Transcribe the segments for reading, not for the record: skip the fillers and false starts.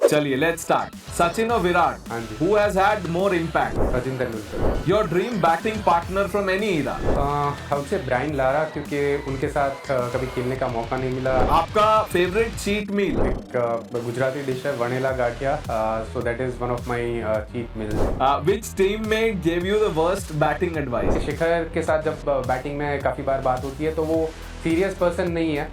चलिए, let's start. Sachin or Virat? हाँ जी। Who has had more impact? Sachin Tendulkar. Your dream batting partner from any era? हमसे Brian Lara, क्योंकि उनके साथ कभी खेलने का मौका नहीं मिला। आपका favorite cheat meal? एक गुजराती डिश है vanilla gathiya, so that is one of my cheat meals. Which teammate gave you the worst batting advice? शिखर के साथ जब बैटिंग में काफ़ी बार बात होती है तो वो सीरियस पर्सन नहीं है,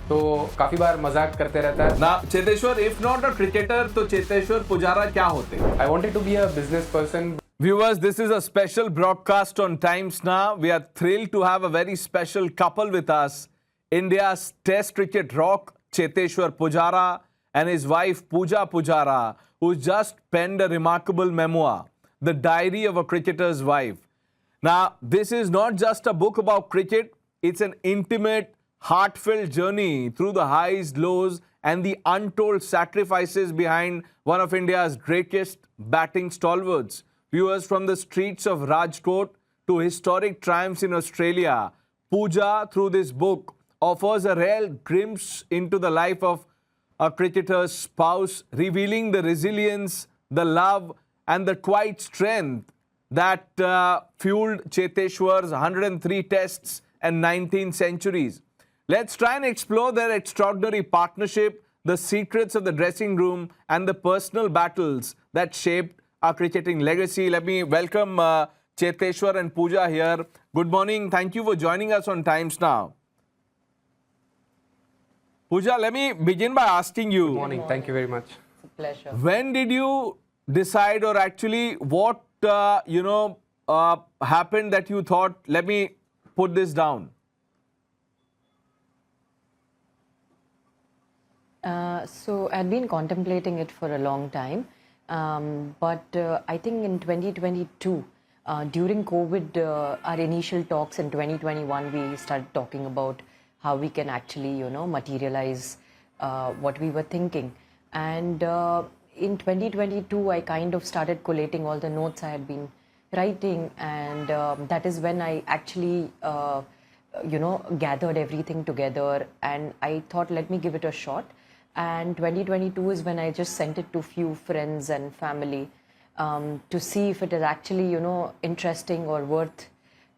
तो काफ़ी बार मजाक करते रहता है। Now, Cheteshwar, if not a cricketer, तो चेतेश्वर पुजारा क्या होते? I wanted to be a business person. Viewers, this is a special broadcast on Times Now. We are thrilled to have a very special couple with us. India's Test cricket rock, Cheteshwar Pujara, and his wife, Pooja Pujara, who just penned a remarkable memoir, The Diary of a Cricketer's Wife. Now, this is not just a book about cricket, it's an intimate, heartfelt journey through the highs, lows, and the untold sacrifices behind one of India's greatest batting stalwarts. Viewers, from the streets of Rajkot to historic triumphs in Australia, Pooja, through this book, offers a real glimpse into the life of a cricketer's spouse, revealing the resilience, the love, and the quiet strength that fueled Cheteshwar's 103 tests and 19 centuries. Let's try and explore their extraordinary partnership, the secrets of the dressing room, and the personal battles that shaped our cricketing legacy. Let me welcome Cheteshwar and Pooja here. Good morning. Thank you for joining us on Times Now. Pooja, let me begin by asking you. Good morning. Thank you very much. It's a pleasure. When did you decide, or actually what happened that you thought, let me put this down? So I'd been contemplating it for a long time, but I think in 2022, during COVID, our initial talks in 2021, we started talking about how we can actually, materialize what we were thinking. And in 2022, I kind of started collating all the notes I had been writing, and that is when I actually, gathered everything together, and I thought, let me give it a shot. And 2022 is when I just sent it to few friends and family to see if it is actually, interesting or worth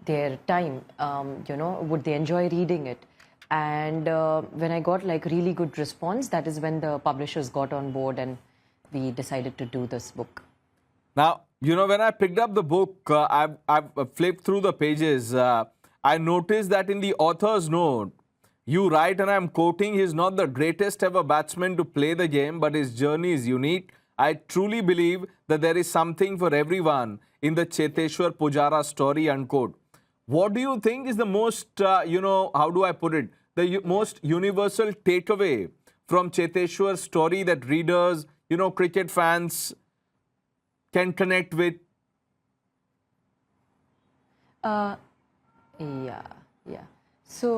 their time. Would they enjoy reading it? And when I got like really good response, that is when the publishers got on board and we decided to do this book. Now, when I picked up the book, I've flipped through the pages. I noticed that in the author's note, you write, and I'm quoting, "He's not the greatest ever batsman to play the game, but his journey is unique. I truly believe that there is something for everyone in the Cheteshwar Pujara story," unquote. What do you think is the most, how do I put it, the most universal takeaway from Cheteshwar's story that readers, cricket fans can connect with? Yeah. So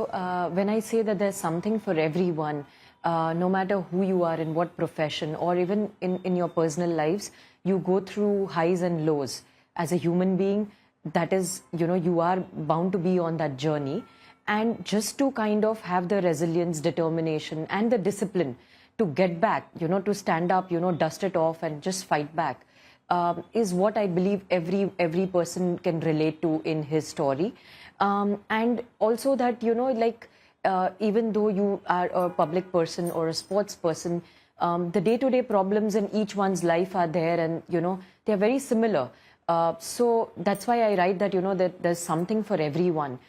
when I say that there's something for everyone, no matter who you are, in what profession, or even in your personal lives, you go through highs and lows. As a human being, that is, you are bound to be on that journey. And just to kind of have the resilience, determination, and the discipline to get back, to stand up, dust it off and just fight back, is what I believe every person can relate to in his story. And also that, even though you are a public person or a sports person, the day-to-day problems in each one's life are there, and, they're very similar. So that's why I write that, that there's something for everyone.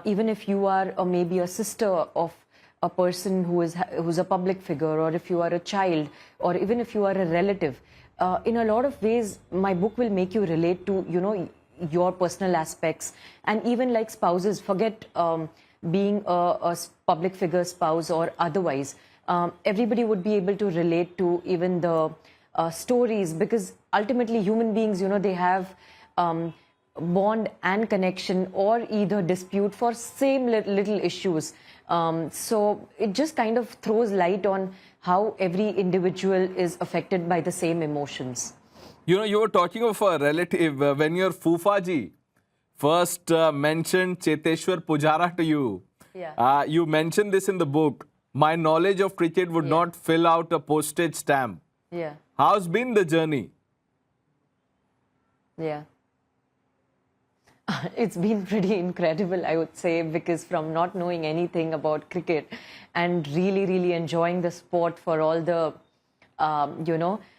Even if you are maybe a sister of a person who's a public figure, or if you are a child, or even if you are a relative, in a lot of ways, my book will make you relate to, your personal aspects. And even like spouses, forget being a public figure spouse or otherwise, everybody would be able to relate to even the stories, because ultimately human beings, they have bond and connection, or either dispute for same little issues. So it just kind of throws light on how every individual is affected by the same emotions. You were talking of a relative when your Fufaji first mentioned Cheteshwar Pujara to you. Yeah. You mentioned this in the book. My knowledge of cricket would not fill out a postage stamp. Yeah. How's been the journey? Yeah. It's been pretty incredible, I would say, because from not knowing anything about cricket and really, really enjoying the sport for all the,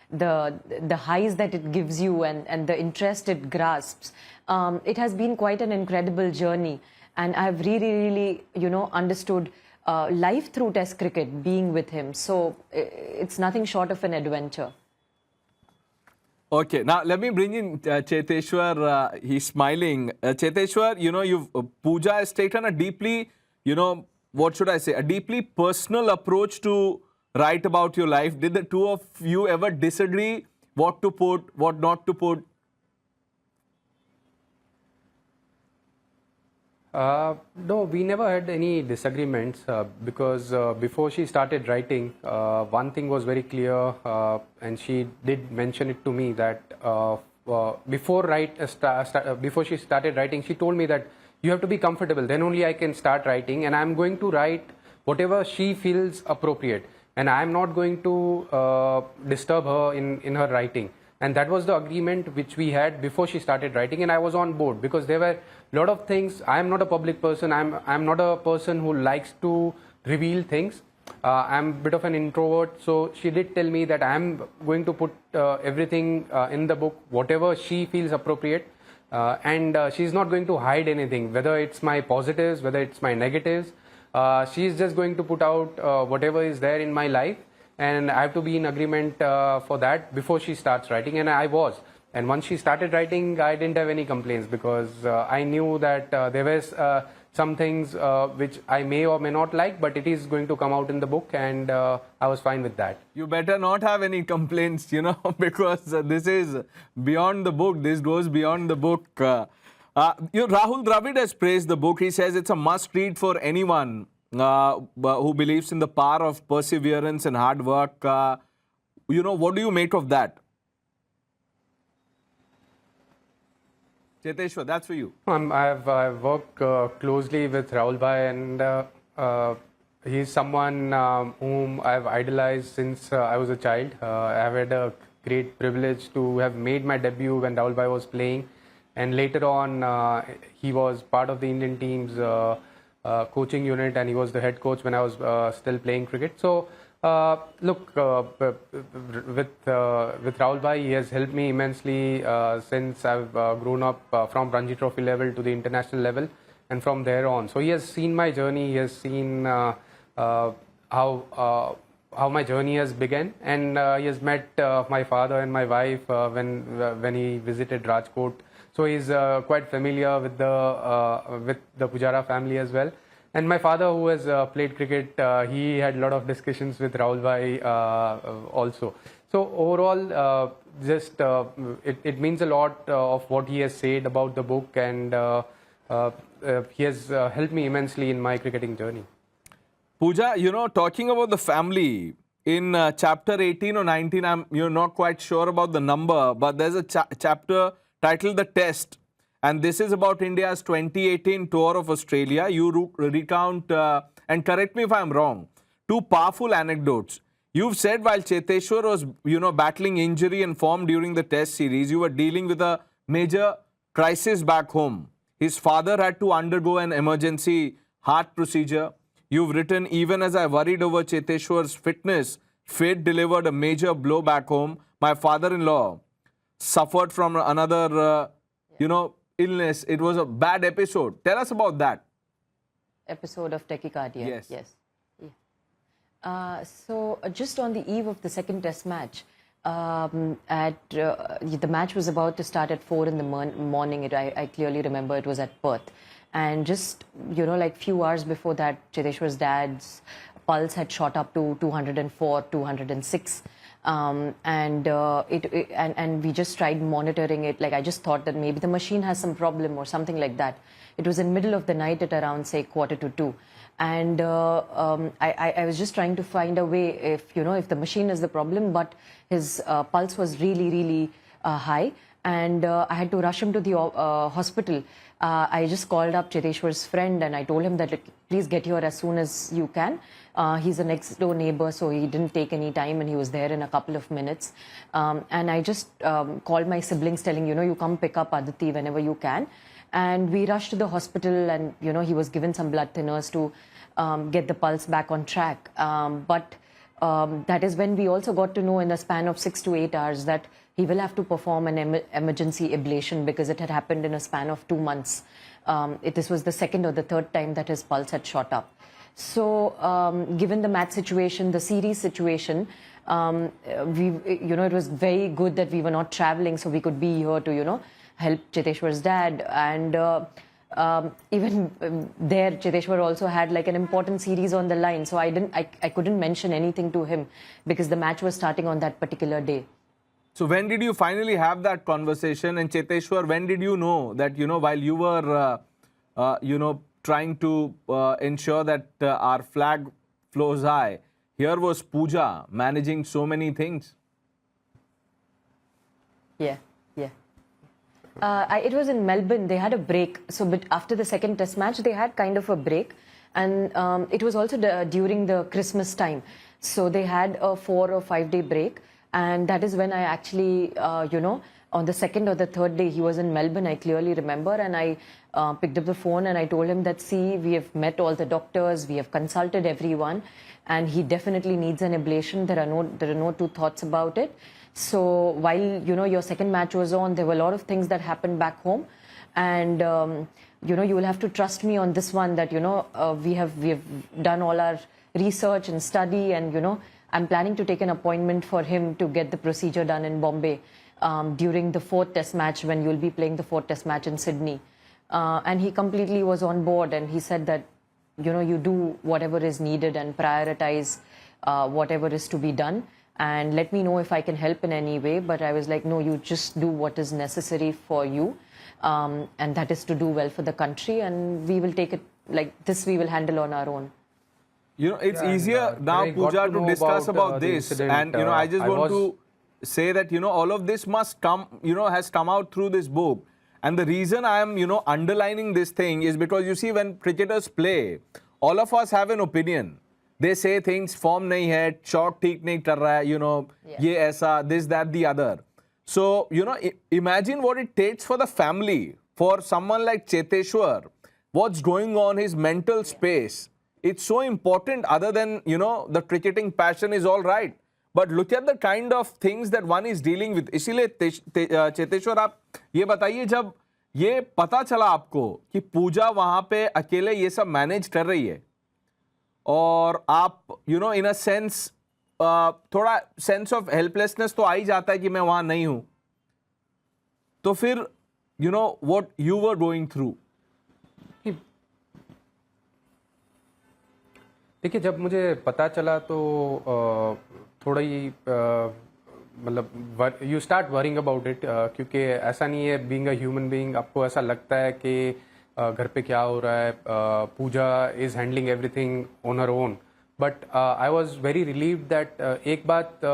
the highs that it gives you and the interest it grasps, it has been quite an incredible journey. And I've really, really, understood life through Test cricket, being with him. So it's nothing short of an adventure. Okay, now let me bring in Cheteshwar. He's smiling. Cheteshwar, you've Pooja has taken a deeply, what should I say, a deeply personal approach to write about your life. Did the two of you ever disagree what to put, what not to put? No, we never had any disagreements because before she started writing, one thing was very clear, and she did mention it to me that before she started writing, she told me that you have to be comfortable. Then only I can start writing, and I'm going to write whatever she feels appropriate, and I'm not going to disturb her in her writing. And that was the agreement which we had before she started writing, and I was on board because there were a lot of things. I am not a public person. I'm not a person who likes to reveal things. I'm a bit of an introvert, so she did tell me that I'm going to put everything in the book, whatever she feels appropriate, and she's not going to hide anything, whether it's my positives, whether it's my negatives. She's just going to put out whatever is there in my life. And I have to be in agreement for that before she starts writing, and I was. And once she started writing, I didn't have any complaints because I knew that there were some things which I may or may not like, but it is going to come out in the book, and I was fine with that. You better not have any complaints, because this is beyond the book. This goes beyond the book. Rahul Dravid has praised the book. He says it's a must-read for anyone who believes in the power of perseverance and hard work. What do you make of that? Cheteshwar, that's for you. I've worked closely with Rahul Bhai, and he's someone whom I've idolized since I was a child. I've had a great privilege to have made my debut when Rahul Bhai was playing, and later on he was part of the Indian team's coaching unit, and he was the head coach when I was still playing cricket. So look, with Rahul Bhai, he has helped me immensely since I've grown up from Ranji Trophy level to the international level, and from there on. So he has seen my journey. He has seen how my journey has begun, and he has met my father and my wife when he visited Rajkot. So he's quite familiar with the Pujara family as well. And my father, who has played cricket, he had a lot of discussions with Rahul Bhai also. So overall, it means a lot of what he has said about the book, and he has helped me immensely in my cricketing journey. Pooja, talking about the family, in chapter 18 or 19, I'm not quite sure about the number, but there's a chapter titled The Test. And this is about India's 2018 tour of Australia. You recount, and correct me if I'm wrong, two powerful anecdotes. You've said while Cheteshwar was, battling injury and form during the Test series, you were dealing with a major crisis back home. His father had to undergo an emergency heart procedure. You've written, even as I worried over Cheteshwar's fitness, fate delivered a major blow back home. My father-in-law suffered from another, illness. It was a bad episode. Tell us about that. Episode of tachycardia. Yes. Yeah. So just on the eve of the second test match, the match was about to start at 4 in the morning. I clearly remember it was at Perth. And just, few hours before that, Cheteshwar's dad's pulse had shot up to 204, 206. And we just tried monitoring it. Like, I just thought that maybe the machine has some problem or something like that. It was in middle of the night at around, say, 1:45. And I was just trying to find a way if the machine is the problem, but his pulse was really, really high. and I had to rush him to the hospital. I just called up Cheteshwar's friend and I told him that, please get here as soon as you can. He's a next door neighbor, so he didn't take any time and he was there in a couple of minutes. And I just called my siblings telling, you come pick up Aditi whenever you can. And we rushed to the hospital and, he was given some blood thinners to get the pulse back on track. But that is when we also got to know in a span of 6 to 8 hours that he will have to perform an emergency ablation because it had happened in a span of 2 months. This was the second or the third time that his pulse had shot up. So given the match situation, the series situation, it was very good that we were not traveling so we could be here to, help Cheteshwar's dad. And even there, Cheteshwar also had like an important series on the line. So I couldn't mention anything to him because the match was starting on that particular day. So when did you finally have that conversation? And Cheteshwar, when did you know that, while you were, trying to ensure that our flag flows high, here was Pooja managing so many things? Yeah. It was in Melbourne. They had a break. So but after the second test match, they had kind of a break. And it was also during the Christmas time. So they had a 4 or 5 day break. And that is when I actually, on the second or the third day, he was in Melbourne, I clearly remember. And I picked up the phone and I told him that, see, we have met all the doctors, we have consulted everyone, and he definitely needs an ablation. There are no two thoughts about it. So while, your second match was on, there were a lot of things that happened back home. And, you will have to trust me on this one that, we have done all our research and study and, I'm planning to take an appointment for him to get the procedure done in Bombay during the 4th test match when you'll be playing the 4th test match in Sydney. And he completely was on board and he said that, you do whatever is needed and prioritize whatever is to be done and let me know if I can help in any way. But I was like, no, you just do what is necessary for you. And that is to do well for the country, and we will take it like this, we will handle on our own. It's easier now, Pooja, to discuss about this. Incident, And, I just want to say that, all of this must come, has come out through this book. And the reason I am, underlining this thing is because, you see, when cricketers play, all of us have an opinion. They say things, form nahi hai, shot theek nahi kar raha hai, ye aisa, this, that, the other. So, imagine what it takes for the family, for someone like Cheteshwar, what's going on, his mental space. It's so important. Other than, the cricketing passion is all right. But look at the kind of things that one is dealing with. इसीलिए चेतेश्वर आप ये बताइए, जब ये पता चला आपको कि पूजा वहां पे अकेले ये सब मैनेज कर रही है और आप इन अ सेंस थोड़ा सेंस ऑफ हेल्पलेसनेस तो आ ही जाता है कि मैं वहां नहीं हूं, तो फिर what you were going through? देखिए, जब मुझे पता चला तो थोड़ा ही मतलब you start worrying about it, क्योंकि ऐसा नहीं है, बीइंग अ ह्यूमन बीइंग आपको ऐसा लगता है कि घर पे क्या हो रहा है, Pooja is handling everything on her own. But I was very relieved that एक बात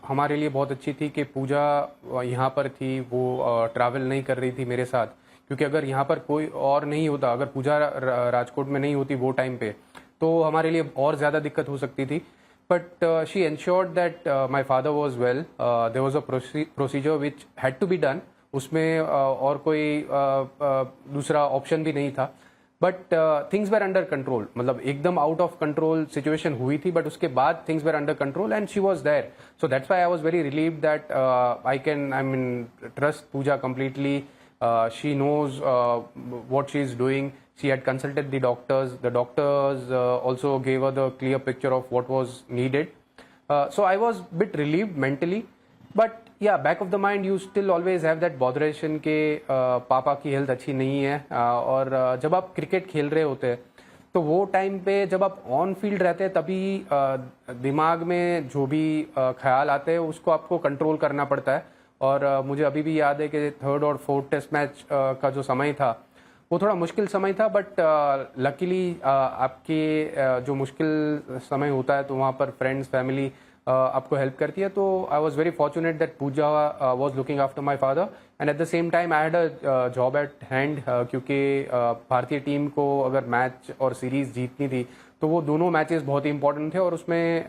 हमारे लिए बहुत अच्छी थी कि पूजा यहाँ पर थी, वो ट्रैवल नहीं कर रही थी मेरे साथ, क्योंकि अगर यहाँ पर कोई और नहीं होता, अगर पूजा राजकोट में नहीं होती वो टाइम पे, तो हमारे लिए और ज़्यादा दिक्कत हो सकती थी. But she ensured that my father was well. There was a procedure which had to be done. उसमें और कोई दूसरा ऑप्शन भी नहीं था. But things were under control, मतलब एकदम आउट ऑफ कंट्रोल सिचुएशन हुई थी, बट उसके बाद things were under control and she was there. So that's why I was very relieved that I mean trust Pooja completely. She knows what she is doing. She had consulted the doctors. The doctors also gave her the clear picture of what was needed. So I was a bit relieved mentally. But yeah, back of the mind, you still always have that botheration कि पापा की health अच्छी नहीं है. और जब आप cricket खेल रहे होते हैं तो वो टाइम पे जब आप ऑन फील्ड रहते हैं तभी दिमाग में जो भी ख्याल आते हैं उसको आपको कंट्रोल करना पड़ता है. और मुझे अभी भी याद है कि 3rd और 4th टेस्ट मैच का जो समय था वो थोड़ा मुश्किल समय था. बट लकीली आपके जो मुश्किल समय होता है तो वहाँ पर फ्रेंड्स, फैमिली आपको हेल्प करती है. तो I was very fortunate that Pooja was looking after my father and at the same time I had a job at hand, क्योंकि भारतीय टीम को अगर मैच और सीरीज जीतनी थी तो वो दोनों मैचेस बहुत ही इंपॉर्टेंट थे और उसमें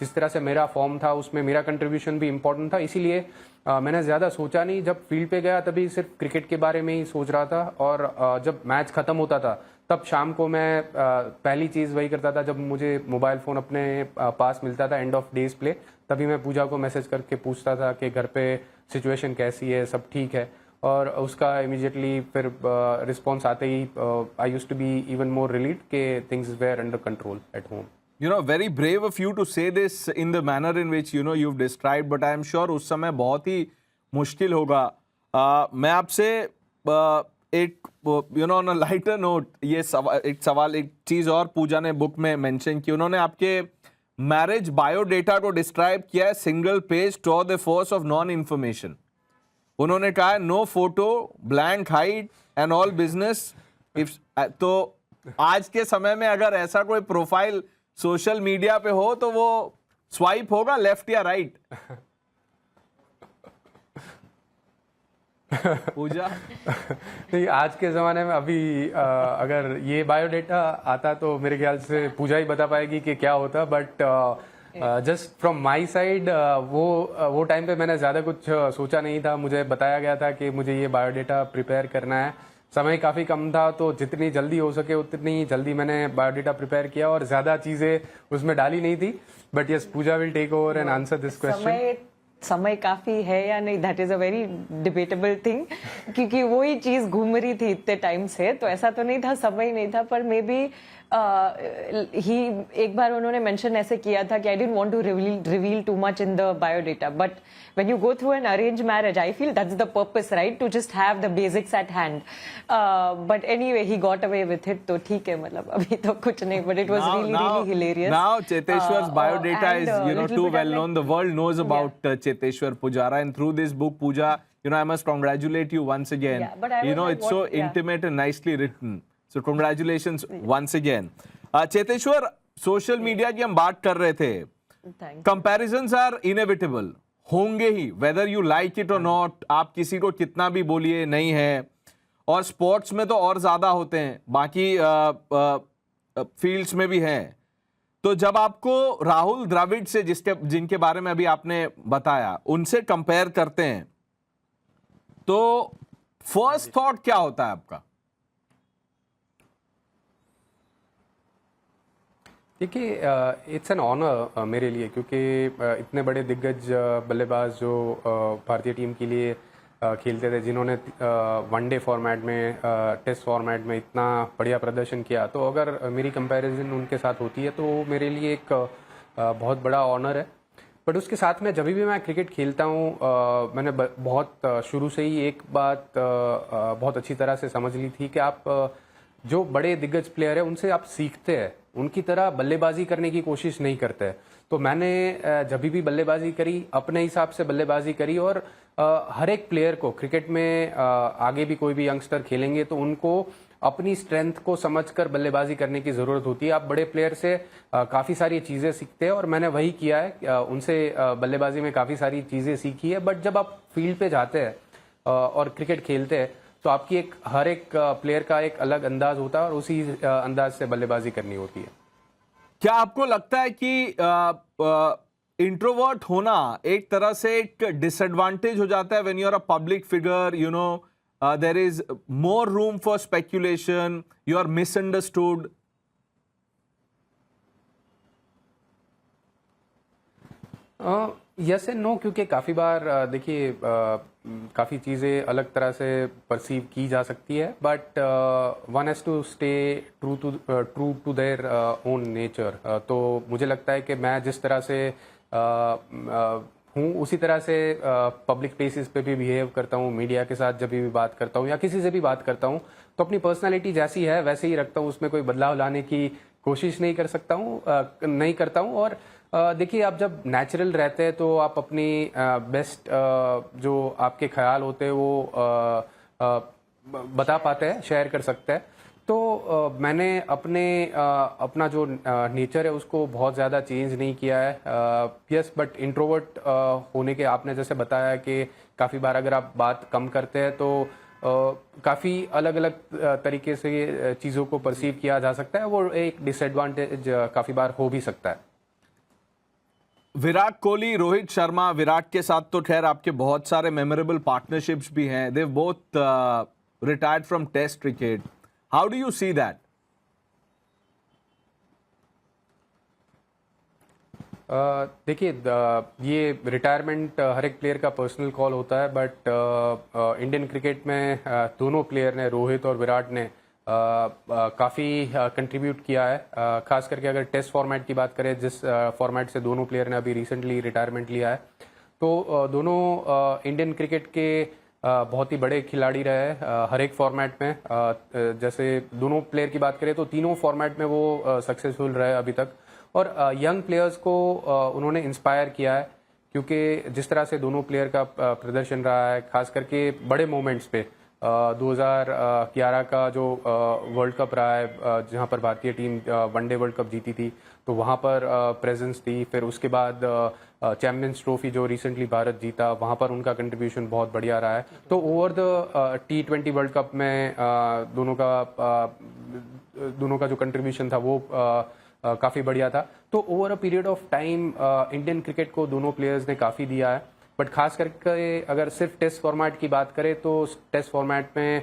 जिस तरह से मेरा फॉर्म था उसमें मेरा कंट्रीब्यूशन भी इम्पोर्टेंट था. इसीलिए मैंने ज़्यादा सोचा नहीं. जब फील्ड पे गया तभी सिर्फ क्रिकेट के बारे में ही सोच रहा था. और जब मैच खत्म होता था तब शाम को मैं पहली चीज़ वही करता था, जब मुझे मोबाइल फ़ोन अपने पास मिलता था एंड ऑफ डेज प्ले, तभी मैं पूजा को मैसेज करके पूछता था कि घर पे सिचुएशन कैसी है, सब ठीक है. और उसका इमीडिएटली फिर रिस्पॉन्स आते ही I used to be even more relieved कि things were under control at home. You know, very brave of you to say this in the manner in which you know you've described, but I am sure उस समय बहुत ही मुश्किल होगा. मैं आपसे एक on a lighter note ये एक चीज और पूजा ने बुक में मेंशन की. उन्होंने आपके मैरिज बायोडेटा को डिस्क्राइब किया है single page to the force of non information. उन्होंने कहा है no photo, blank height and all business. तो आज के समय में अगर ऐसा कोई प्रोफाइल सोशल मीडिया पे हो तो वो स्वाइप होगा लेफ्ट या राइट? पूजा नहीं, आज के ज़माने में अभी अगर ये बायोडेटा आता तो मेरे ख्याल से पूजा ही बता पाएगी कि क्या होता. But just from my side वो टाइम पे मैंने ज़्यादा कुछ सोचा नहीं था. मुझे बताया गया था कि मुझे ये बायोडेटा प्रिपेयर करना है. समय काफ़ी कम था तो जितनी जल्दी हो सके उतनी जल्दी मैंने बायोडेटा प्रिपेयर किया और ज़्यादा चीज़ें उसमें डाली नहीं थी. But yes, Pooja will take over and answer this question. समय काफी है या नहीं, that is a very debatable thing, क्योंकि वही चीज घूम रही थी इतने टाइम से. तो ऐसा तो नहीं था, समय नहीं था. पर मे बी ही एक बार उन्होंने मेंशन ऐसे किया था कि I didn't want to reveal too much in the biodata. But when you go through an arranged marriage, I feel that's the purpose, right? To just have the basics at hand. But anyway, he got away with it. तो ठीक है, मतलब अभी तो कुछ नहीं. But it was really hilarious. Now Cheteshwar's biodata is too well known. The world knows about Cheteshwar Pujara, and through this book, Pooja, I must congratulate you once again. Yeah, but I was like, it's so intimate and nicely written. So congratulations once again. Cheteshwar, social media की हम बात कर रहे थे. Comparisons are inevitable. होंगे ही, whether you like it or not. आप किसी को कितना भी बोलिए नहीं है. और स्पोर्ट्स में तो और ज्यादा होते हैं, बाकी फील्ड्स में भी हैं. तो जब आपको राहुल द्रविड़ से जिनके बारे में अभी आपने बताया, उनसे कंपेयर करते हैं तो फर्स्ट थॉट क्या होता है आपका? देखिए, इट्स एन ऑनर मेरे लिए, क्योंकि इतने बड़े दिग्गज बल्लेबाज जो भारतीय टीम के लिए खेलते थे, जिन्होंने वनडे फॉर्मेट में, टेस्ट फॉर्मेट में इतना बढ़िया प्रदर्शन किया, तो अगर मेरी कंपैरिजन उनके साथ होती है तो मेरे लिए एक बहुत बड़ा ऑनर है. बट उसके साथ में जब भी मैं क्रिकेट खेलता हूँ, मैंने बहुत शुरू से ही एक बात बहुत अच्छी तरह से समझ ली थी कि आप जो बड़े दिग्गज प्लेयर है उनसे आप सीखते हैं, उनकी तरह बल्लेबाजी करने की कोशिश नहीं करते. तो मैंने जब भी बल्लेबाजी करी, अपने हिसाब से बल्लेबाजी करी. और हर एक प्लेयर को क्रिकेट में आगे भी कोई भी यंगस्टर खेलेंगे तो उनको अपनी स्ट्रेंथ को समझकर बल्लेबाजी करने की ज़रूरत होती है. आप बड़े प्लेयर से काफ़ी सारी चीज़ें सीखते हैं और मैंने वही किया है. उनसे बल्लेबाजी में काफ़ी सारी चीज़ें सीखी है. बट जब आप फील्ड पे जाते हैं और क्रिकेट खेलते हैं तो आपकी हर एक प्लेयर का एक अलग अंदाज होता है और उसी अंदाज से बल्लेबाजी करनी होती है. क्या आपको लगता है कि इंट्रोवर्ट होना एक तरह से एक डिसएडवांटेज हो जाता है? When you are a public figure, there is more room for speculation, you are misunderstood. Yes and no, क्योंकि काफ़ी बार देखिए काफ़ी चीज़ें अलग तरह से परसीव की जा सकती है. But one has to stay true to their own nature. तो मुझे लगता है कि मैं जिस तरह से हूँ उसी तरह से पब्लिक प्लेसेस पे भी बिहेव करता हूँ. मीडिया के साथ जब भी बात करता हूँ या किसी से भी बात करता हूँ तो अपनी पर्सनालिटी जैसी है वैसे ही रखता हूँ. उसमें कोई बदलाव लाने की कोशिश नहीं करता हूँ. और देखिए, आप जब नेचुरल रहते हैं तो आप अपनी बेस्ट जो आपके ख्याल होते हैं वो बता पाते हैं, शेयर कर सकते हैं. मैंने अपना जो नेचर है उसको बहुत ज़्यादा चेंज नहीं किया है। यस, बट इंट्रोवर्ट होने के आपने जैसे बताया कि काफ़ी बार अगर आप बात कम करते हैं तो काफ़ी अलग अलग तरीके से चीज़ों को परसीव किया जा सकता है। वो एक डिसएडवांटेज काफ़ी बार हो भी सकता है। विराट कोहली, रोहित शर्मा, विराट के साथ तो खैर आपके बहुत सारे मेमोरेबल पार्टनरशिप्स भी हैं. They've both retired from Test cricket. How do you see that? देखिए, ये रिटायरमेंट हर एक प्लेयर का पर्सनल कॉल होता है, बट इंडियन क्रिकेट में दोनों प्लेयर ने, रोहित और विराट ने काफ़ी कंट्रीब्यूट किया है। खास करके अगर टेस्ट फॉर्मेट की बात करें, जिस फॉर्मेट से दोनों प्लेयर ने अभी रिसेंटली रिटायरमेंट लिया है, तो दोनों इंडियन क्रिकेट के बहुत ही बड़े खिलाड़ी रहे हर एक फॉर्मेट में। जैसे दोनों प्लेयर की बात करें तो तीनों फॉर्मेट में वो सक्सेसफुल रहे अभी तक, और यंग प्लेयर्स को उन्होंने इंस्पायर किया है, क्योंकि जिस तरह से दोनों प्लेयर का प्रदर्शन रहा है, खास करके बड़े मोमेंट्स पे 2011 का जो वर्ल्ड कप रहा है, जहां पर भारतीय टीम वनडे वर्ल्ड कप जीती थी, तो वहां पर प्रेजेंस थी। फिर उसके बाद चैंपियंस ट्रॉफी जो रिसेंटली भारत जीता, वहां पर उनका कंट्रीब्यूशन बहुत बढ़िया रहा है। तो over the T20 world cup में दोनों का जो कंट्रीब्यूशन था वो काफ़ी बढ़िया था। तो over a period of time Indian cricket को दोनों प्लेयर्स ने काफ़ी दिया है। बट खास करके अगर सिर्फ टेस्ट फॉर्मेट की बात करें तो टेस्ट फॉर्मेट में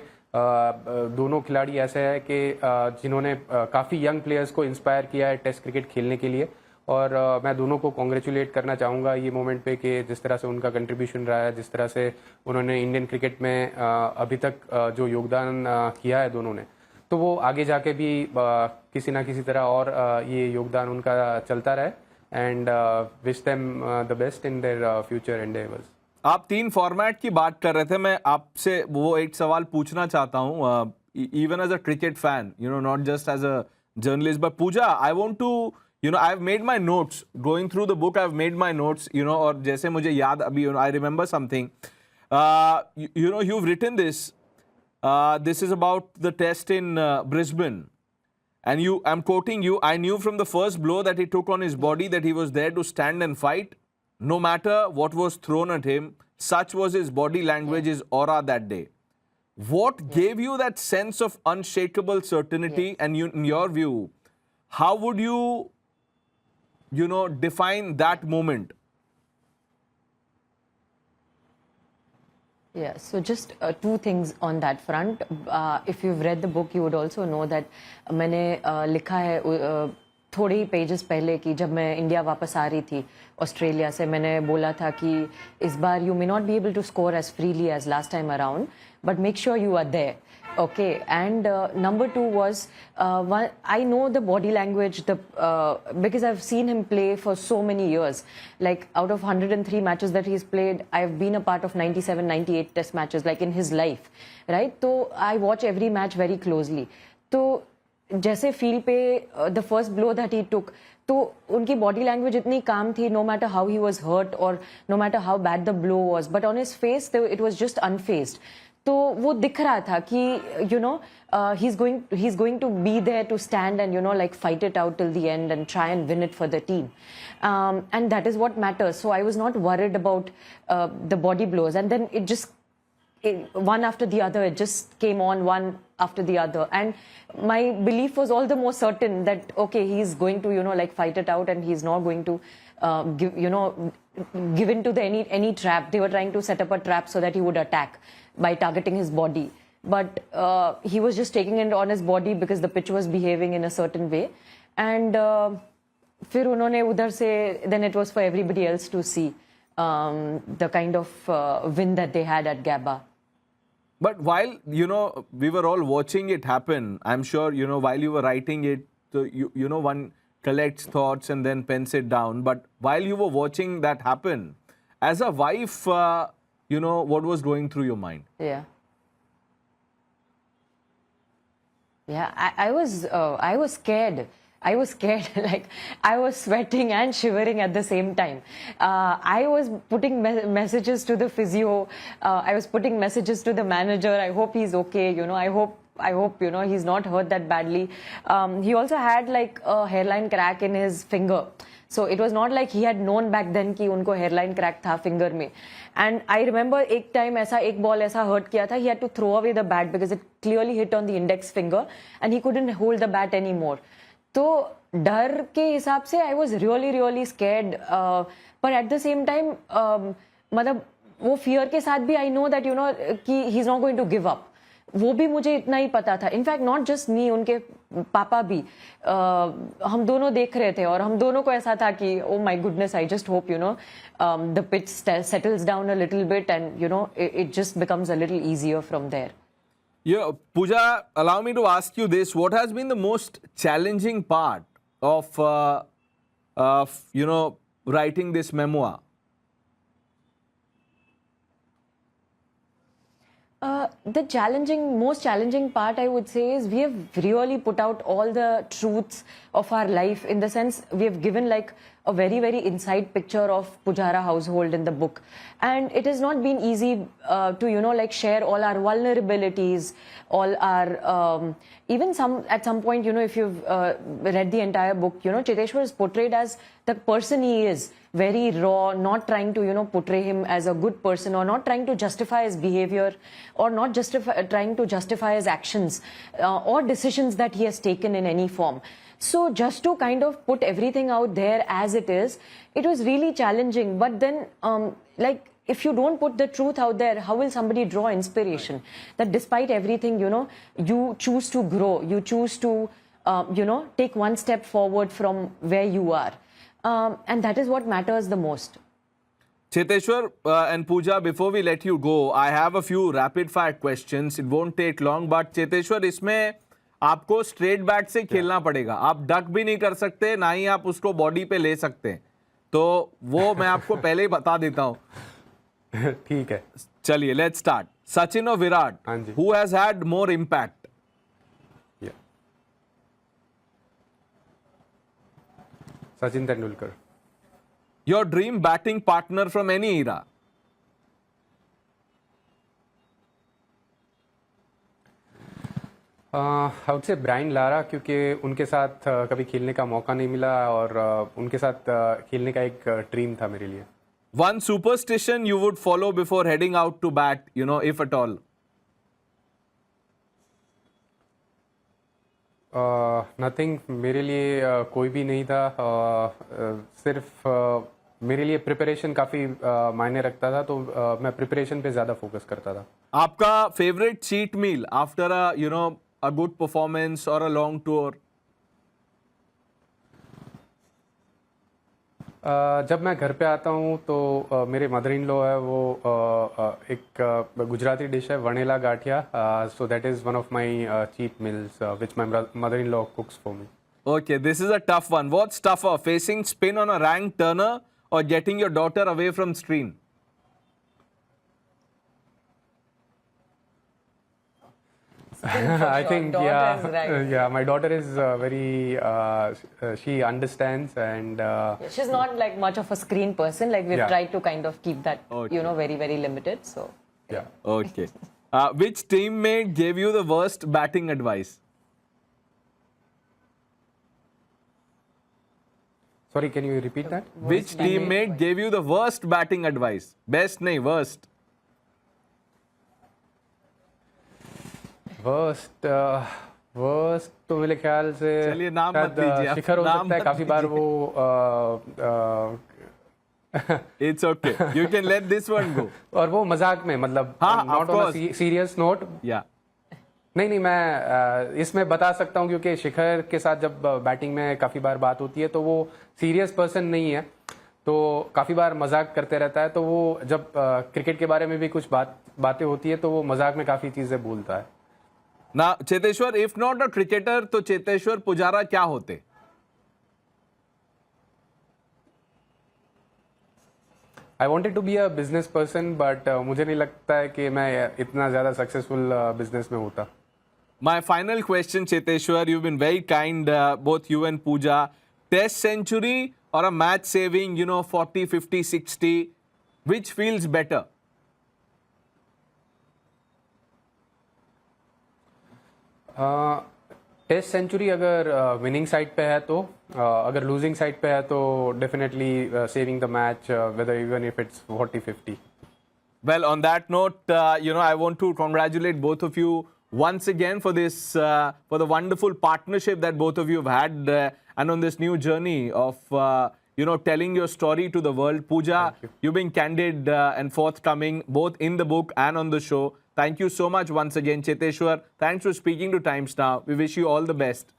दोनों खिलाड़ी ऐसे हैं कि जिन्होंने काफ़ी यंग प्लेयर्स को इंस्पायर किया है टेस्ट क्रिकेट खेलने के लिए। और मैं दोनों को कॉन्ग्रेचुलेट करना चाहूँगा ये मोमेंट पे कि जिस तरह से उनका कंट्रीब्यूशन रहा है, जिस तरह से उन्होंने इंडियन क्रिकेट में अभी तक जो योगदान किया है दोनों ने, तो वो आगे जाके भी किसी ना किसी तरह और ये योगदान उनका चलता रहे। And wish them the best in their future endeavours. आप 3 फॉर्मेट की बात कर रहे थे, मैं आपसे वो एक सवाल पूछना चाहता हूँ, even as a cricket fan, you know, not just as a journalist, but Pooja, I want to, you know, I have made my notes going through the book, I have made my notes, you know, और जैसे मुझे याद अभी, I remember something, you know, you have written this. This is about the test in Brisbane. And I'm quoting you, I knew from the first blow that he took on his body that he was there to stand and fight, no matter what was thrown at him. Such was his body language, his aura that day. What gave you that sense of unshakable certainty? And in your view, how would you know, define that moment? Yeah, so just 2 things on that front. If you've read the book, you would also know that मैंने लिखा है थोड़े ही pages पहले कि जब मैं India वापस आ रही थी ऑस्ट्रेलिया से, मैंने बोला था कि इस बार you may not be able to score as freely as last time around, but make sure you are there. Okay, and number 2 was I know the body language, because I've seen him play for so many years. Like out of 103 matches that he's played, I've been a part of 97, 98 test matches, like in his life, right? So I watch every match very closely. तो जैसे field पे the first blow that he took, तो उनकी body language इतनी calm थी, no matter how he was hurt और no matter how bad the blow was, but on his face it was just unfazed. तो वो दिख रहा था कि you know he is going to be there to stand and you know like fight it out till the end and try and win it for the team, and that is what matters. So I was not worried about the body blows, and then it just one after the other, it just came on one after the other, and my belief was all the more certain that okay, he's going to, you know, like fight it out, and he's not going to give in to any trap. They were trying to set up a trap so that he would attack by targeting his body, but he was just taking it on his body because the pitch was behaving in a certain way, and फिर उन्होंने उधर से, then it was for everybody else to see the kind of win that they had at Gabba. But while, you know, we were all watching it happen, I'm sure, you know, while you were writing it, so you know, one collects thoughts and then pens it down. But while you were watching that happen, as a wife, you know, what was going through your mind? Yeah. Yeah, I was scared. I was scared, like I was sweating and shivering at the same time. I was putting messages to the physio. I was putting messages to the manager. I hope he's okay. You know, I hope I hope, you know, he's not hurt that badly. He also had like a hairline crack in his finger. So it was not like he had known back then कि उनको hairline crack था finger में. And I remember एक time ऐसा एक ball ऐसा hurt किया था. He had to throw away the bat because it clearly hit on the index finger and he couldn't hold the bat anymore. तो डर के हिसाब से I was really scared. But at the same time, मतलब वो fear के साथ भी I know that, you know, कि he's not going to give up. वो भी मुझे इतना ही पता था. इनफैक्ट नॉट जस्ट मी, उनके पापा भी हम दोनों देख रहे थे और हम दोनों को ऐसा था कि oh my goodness, I just hope, you know, the pitch settles down a little bit and you know it just becomes a little easier from there. Yeah, Pooja, allow me to ask you this. What has been the most challenging part of you know, writing this memoir? The most challenging part, I would say, is we have really put out all the truths of our life, in the sense we have given like a very inside picture of Pujara household in the book. And it has not been easy to, you know, like share all our vulnerabilities, all our, even at some point, you know, if you've read the entire book, you know, Cheteshwar is portrayed as the person he is, very raw, not trying to, you know, portray him as a good person, or not trying to justify his behavior, or not trying to justify his actions or decisions that he has taken in any form. So just to kind of put everything out there as it is, it was really challenging. But then, like, if you don't put the truth out there, how will somebody draw inspiration? That despite everything, you know, you choose to grow, you choose to, you know, take one step forward from where you are. And that is what matters the most. Cheteshwar and Pooja, before we let you go, I have a few rapid fire questions. It won't take long, but Cheteshwar, इसमें आपको straight bat से खेलना पड़ेगा. आप duck भी नहीं कर सकते, ना ही आप उसको बॉडी पे ले सकते हैं. तो वो मैं आपको पहले ही बता देता हूँ. ठीक है, चलिए, लेट्स स्टार्ट. सचिन और विराट, हाँ जी. Who has had more impact? Sachin Tendulkar. Your dream batting partner from any era? I would say Brian Lara, क्योंकि उनके साथ कभी खेलने का मौका नहीं मिला और उनके साथ खेलने का एक ड्रीम था मेरे लिए. One superstition you would follow before heading out to bat, you know, if at all? Nothing, मेरे लिए कोई भी नहीं था. सिर्फ मेरे लिए प्रिपरेशन काफ़ी मायने रखता था, तो मैं प्रिपरेशन पे ज़्यादा फोकस करता था. आपका favourite cheat meal after a, you know, a good performance or a long tour? जब मैं घर पे आता हूँ तो मेरे मदर इन लॉ है, वो एक गुजराती डिश है, vanilla gathiya. So that is one of my cheat meals which my mother in law कुक्स for me. Okay, this is a tough one. What's tougher, facing spin on a ranked turner or getting your daughter away from screen? I think, yeah, my daughter is very, she understands, and She's not like much of a screen person. Like we've Yeah. tried to kind of keep that, Okay. you know, very limited. So yeah. Okay. Which teammate gave you the worst batting advice? Sorry, can you repeat that? Which teammate gave you the worst batting advice? Best nahi, worst. Worst तो मेरे ख्याल से चलिए, नाम मत शायद लीजिए आप, शिखर हो नाम सकता है. मत काफी बार वो It's okay. You can let this one go. और वो मजाक में, मतलब हाँ, not of on course. Serious note. Yeah. नहीं, मैं इसमें बता सकता हूँ, क्योंकि शिखर के साथ जब बैटिंग में काफी बार बात होती है तो वो सीरियस पर्सन नहीं है, तो काफी बार मजाक करते रहता है. तो वो जब क्रिकेट के बारे में भी कुछ बातें होती है तो वो मजाक में काफी चीजें बोलता है. Now, Cheteshwar, if not a cricketer, तो चेतेश्वर पुजारा क्या होते? I wanted to be a business person, but मुझे नहीं लगता है कि मैं इतना ज्यादा सक्सेसफुल बिजनेस में होता. My final question, Cheteshwar, you've been very kind, both you and Pooja. Test century or a match saving, you know, 40, 50, 60, which feels better? Test century अगर विनिंग साइड पे है तो अगर लूजिंग साइड पे है तो definitely saving the match whether even if it's 40-50. Well, on that note, I want to congratulate both of you once again for this, for the wonderful partnership that both of you have had, and on this new journey of, telling your story to the world. Pooja, you've been candid and forthcoming both in the book and on the show. Thank you so much once again, Cheteshwar. Thanks for speaking to Times Now. We wish you all the best.